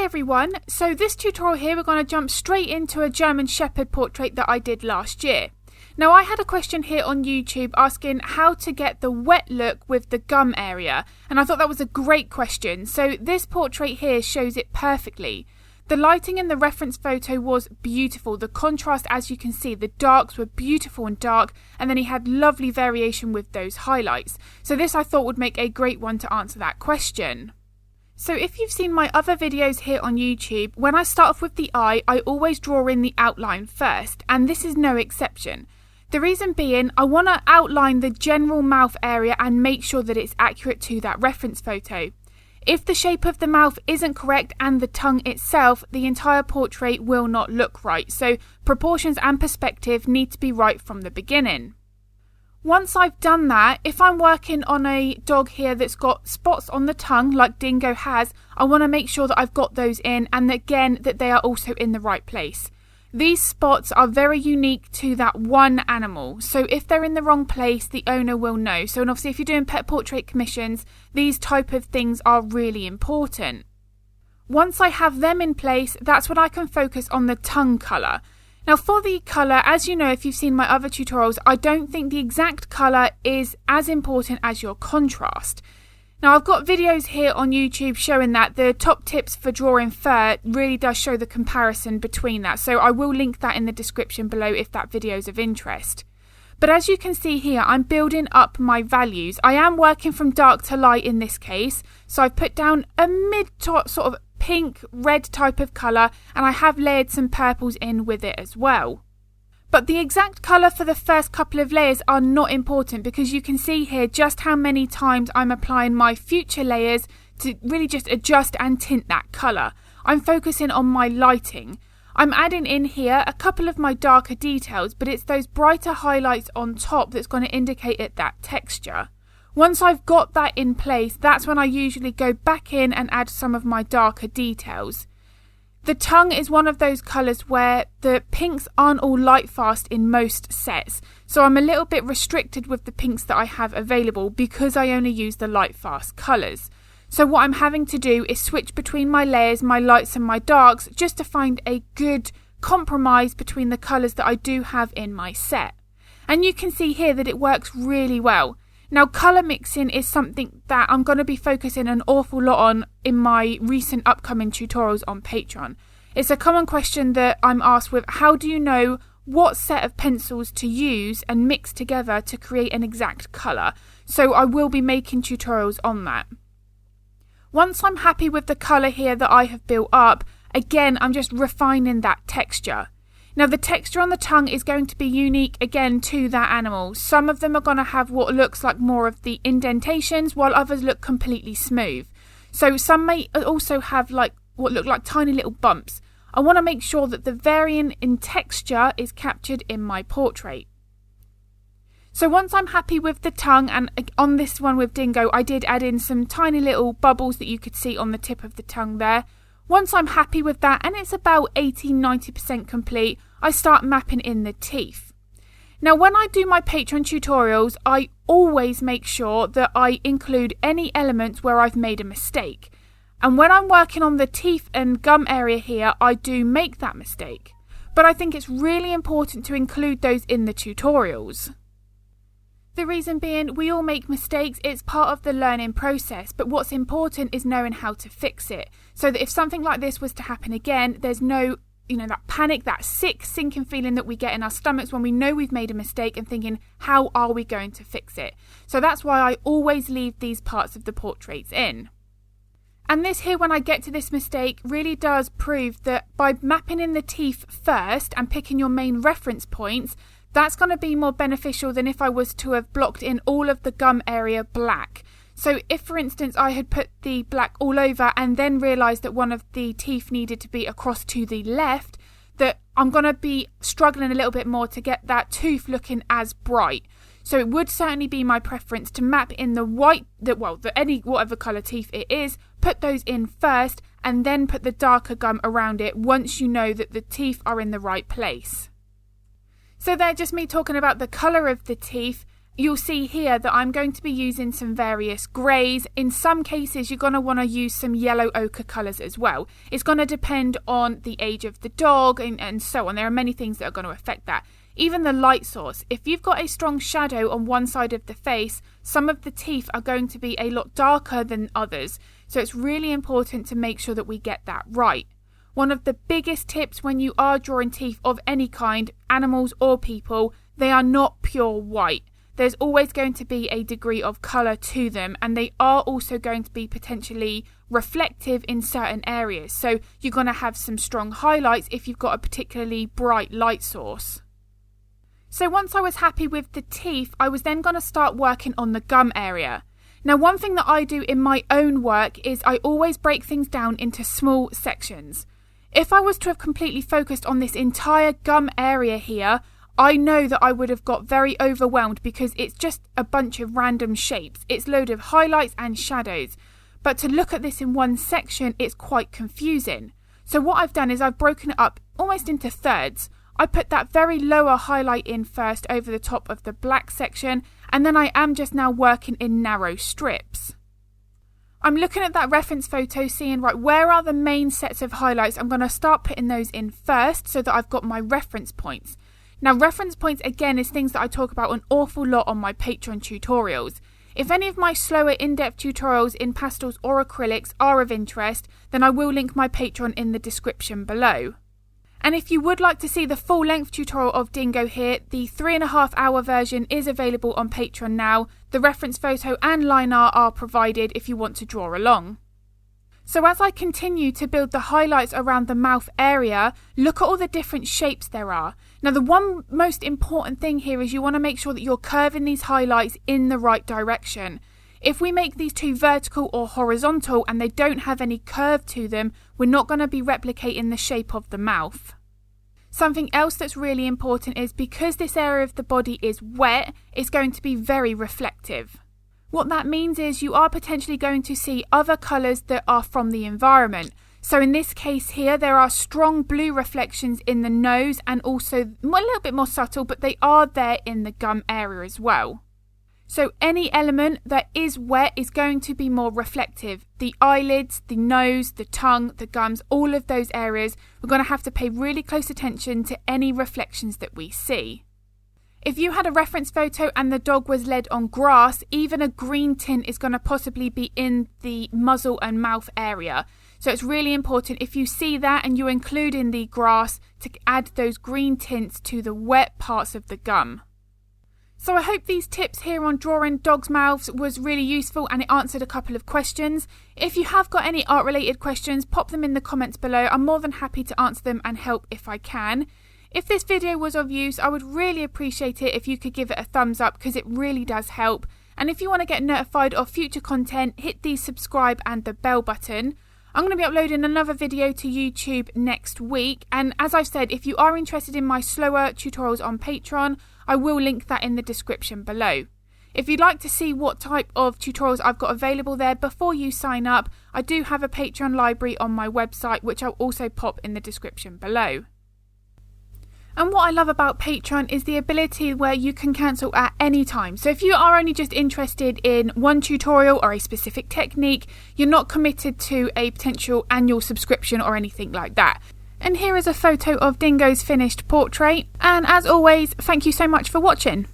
Hi everyone, so this tutorial here we're going to jump straight into a German Shepherd portrait that I did last year. Now I had a question here on YouTube asking how to get the wet look with the gum area, and I thought that was a great question, so this portrait here shows it perfectly. The lighting in the reference photo was beautiful, the contrast as you can see, the darks were beautiful and dark, and then he had lovely variation with those highlights. So this I thought would make a great one to answer that question. So if you've seen my other videos here on YouTube, when I start off with the eye, I always draw in the outline first, and this is no exception. The reason being, I want to outline the general mouth area and make sure that it's accurate to that reference photo. If the shape of the mouth isn't correct and the tongue itself, the entire portrait will not look right, so proportions and perspective need to be right from the beginning. Once I've done that, if I'm working on a dog here that's got spots on the tongue like Dingo has, I want to make sure that I've got those in and again that they are also in the right place. These spots are very unique to that one animal, so if they're in the wrong place, the owner will know. So and obviously if you're doing pet portrait commissions, these type of things are really important. Once I have them in place, that's when I can focus on the tongue colour. Now for the colour, as you know if you've seen my other tutorials, I don't think the exact colour is as important as your contrast. Now I've got videos here on YouTube showing that the top tips for drawing fur really does show the comparison between that, so I will link that in the description below if that video is of interest. But as you can see here, I'm building up my values. I am working from dark to light in this case, so I've put down a mid-top sort of pink, red type of colour, and I have layered some purples in with it as well. But the exact colour for the first couple of layers are not important because you can see here just how many times I'm applying my future layers to really just adjust and tint that colour. I'm focusing on my lighting. I'm adding in here a couple of my darker details, but it's those brighter highlights on top that's going to indicate that texture. Once I've got that in place, that's when I usually go back in and add some of my darker details. The tongue is one of those colours where the pinks aren't all light fast in most sets, so I'm a little bit restricted with the pinks that I have available because I only use the light fast colours. So what I'm having to do is switch between my layers, my lights and my darks, just to find a good compromise between the colours that I do have in my set. And you can see here that it works really well. Now, colour mixing is something that I'm going to be focusing an awful lot on in my recent upcoming tutorials on Patreon. It's a common question that I'm asked with how do you know what set of pencils to use and mix together to create an exact colour? So I will be making tutorials on that. Once I'm happy with the colour here that I have built up, again, I'm just refining that texture. Now the texture on the tongue is going to be unique again to that animal. Some of them are going to have what looks like more of the indentations while others look completely smooth. So some may also have like what look like tiny little bumps. I want to make sure that the varying in texture is captured in my portrait. So once I'm happy with the tongue, and on this one with Dingo I did add in some tiny little bubbles that you could see on the tip of the tongue there. Once I'm happy with that and it's about 80-90% complete, I start mapping in the teeth. Now when I do my Patreon tutorials, I always make sure that I include any elements where I've made a mistake. And when I'm working on the teeth and gum area here, I do make that mistake. But I think it's really important to include those in the tutorials. The reason being, we all make mistakes, it's part of the learning process, but what's important is knowing how to fix it. So that if something like this was to happen again, there's no, that panic, that sick, sinking feeling that we get in our stomachs when we know we've made a mistake and thinking, how are we going to fix it? So that's why I always leave these parts of the portraits in. And this here, when I get to this mistake, really does prove that by mapping in the teeth first and picking your main reference points, that's going to be more beneficial than if I was to have blocked in all of the gum area black. So if, for instance, I had put the black all over and then realised that one of the teeth needed to be across to the left, that I'm going to be struggling a little bit more to get that tooth looking as bright. So it would certainly be my preference to map in the white, whatever colour teeth it is, put those in first and then put the darker gum around it once you know that the teeth are in the right place. So they're just me talking about the colour of the teeth. You'll see here that I'm going to be using some various greys. In some cases, you're going to want to use some yellow ochre colours as well. It's going to depend on the age of the dog and so on. There are many things that are going to affect that. Even the light source. If you've got a strong shadow on one side of the face, some of the teeth are going to be a lot darker than others. So it's really important to make sure that we get that right. One of the biggest tips when you are drawing teeth of any kind, animals or people, they are not pure white. There's always going to be a degree of colour to them, and they are also going to be potentially reflective in certain areas. So you're going to have some strong highlights if you've got a particularly bright light source. So once I was happy with the teeth, I was then going to start working on the gum area. Now, one thing that I do in my own work is I always break things down into small sections. If I was to have completely focused on this entire gum area here, I know that I would have got very overwhelmed because it's just a bunch of random shapes. It's a load of highlights and shadows. But to look at this in one section, it's quite confusing. So what I've done is I've broken it up almost into thirds. I put that very lower highlight in first over the top of the black section, and then I am just now working in narrow strips. I'm looking at that reference photo, seeing, right, where are the main sets of highlights? I'm going to start putting those in first so that I've got my reference points. Now, reference points, again, is things that I talk about an awful lot on my Patreon tutorials. If any of my slower in-depth tutorials in pastels or acrylics are of interest, then I will link my Patreon in the description below. And if you would like to see the full-length tutorial of Dingo here, the 3.5-hour version is available on Patreon now. The reference photo and line art are provided if you want to draw along. So as I continue to build the highlights around the mouth area, look at all the different shapes there are. Now, the one most important thing here is you want to make sure that you're curving these highlights in the right direction. If we make these too vertical or horizontal and they don't have any curve to them, we're not going to be replicating the shape of the mouth. Something else that's really important is because this area of the body is wet, it's going to be very reflective. What that means is you are potentially going to see other colours that are from the environment. So in this case here, there are strong blue reflections in the nose and also a little bit more subtle, but they are there in the gum area as well. So any element that is wet is going to be more reflective. The eyelids, the nose, the tongue, the gums, all of those areas, we're going to have to pay really close attention to any reflections that we see. If you had a reference photo and the dog was led on grass, even a green tint is going to possibly be in the muzzle and mouth area. So it's really important if you see that and you include in the grass to add those green tints to the wet parts of the gum. So I hope these tips here on drawing dogs' mouths was really useful and it answered a couple of questions. If you have got any art related questions, pop them in the comments below. I'm more than happy to answer them and help if I can. If this video was of use, I would really appreciate it if you could give it a thumbs up because it really does help. And if you want to get notified of future content, hit the subscribe and the bell button. I'm going to be uploading another video to YouTube next week. And as I've said, if you are interested in my slower tutorials on Patreon, I will link that in the description below. If you'd like to see what type of tutorials I've got available there before you sign up, I do have a Patreon library on my website, which I'll also pop in the description below. And what I love about Patreon is the ability where you can cancel at any time. So if you are only just interested in one tutorial or a specific technique, you're not committed to a potential annual subscription or anything like that. And here is a photo of Dingo's finished portrait. And as always, thank you so much for watching.